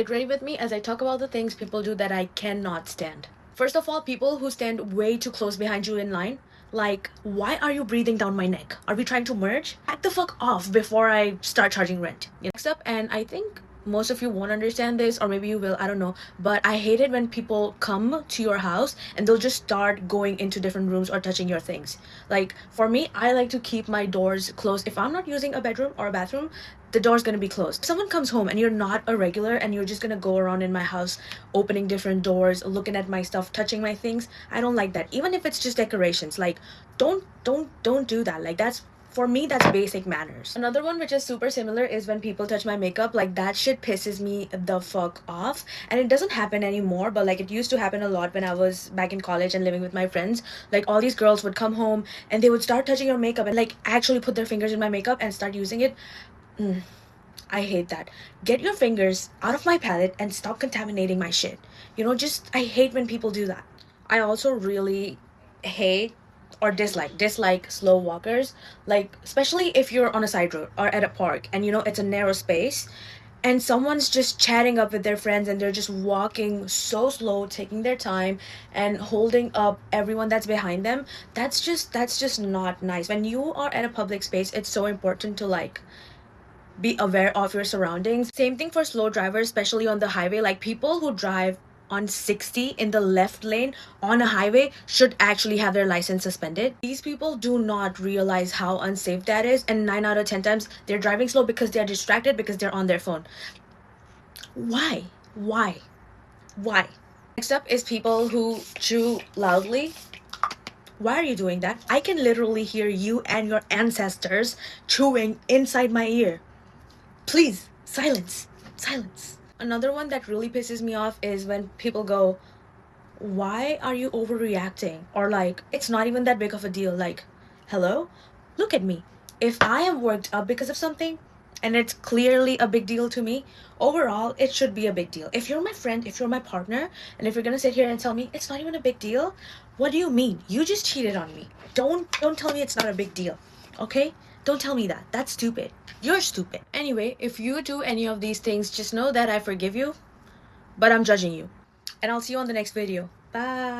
Get ready with me as I talk about the things people do that I cannot stand. First of all, people who stand way too close behind you in line. Like, why are you breathing down my neck? Are we trying to merge? Back the fuck off before I start charging rent. Next up, and I think most of you won't understand this, or maybe you will, I don't know, but I hate it when people come to your house and they'll just start going into different rooms or touching your things. Like, for me, I like to keep my doors closed. If I'm not using a bedroom or a bathroom, the door's gonna be closed. If someone comes home and you're not a regular and you're just gonna go around in my house opening different doors, looking at my stuff, touching my things, I don't like that. Even if it's just decorations, like, don't do that. Like, that's, for me, that's basic manners. Another one which is super similar is when people touch my makeup. Like, that shit pisses me the fuck off. And it doesn't happen anymore, but like, it used to happen a lot when I was back in college and living with my friends. Like, all these girls would come home and they would start touching your makeup and like actually put their fingers in my makeup and start using it. I hate that. Get your fingers out of my palette and stop contaminating my shit. I hate when people do that. I also really hate or dislike slow walkers. Like, especially if you're on a side road or at a park and it's a narrow space and someone's just chatting up with their friends and they're just walking so slow, taking their time and holding up everyone that's behind them. That's just not nice. When you are at a public space, it's so important to like be aware of your surroundings. Same thing for slow drivers, especially on the highway. Like, people who drive on 60 in the left lane on a highway should actually have their license suspended. These people do not realize how unsafe that is, and 9 out of 10 times they're driving slow because they're distracted, because they're on their phone. Why? Why? Next up is people who chew loudly. Why are you doing that? I can literally hear you and your ancestors chewing inside my ear. Please, silence. Another one that really pisses me off is when people go, why are you overreacting? Or like, it's not even that big of a deal. Like, hello? Look at me. If I am worked up because of something and it's clearly a big deal to me, overall, it should be a big deal. If you're my friend, if you're my partner, and if you're gonna sit here and tell me it's not even a big deal, what do you mean? You just cheated on me. Don't tell me it's not a big deal. Okay? Don't tell me that. That's stupid. You're stupid. Anyway, if you do any of these things, just know that I forgive you, but I'm judging you. And I'll see you on the next video. Bye.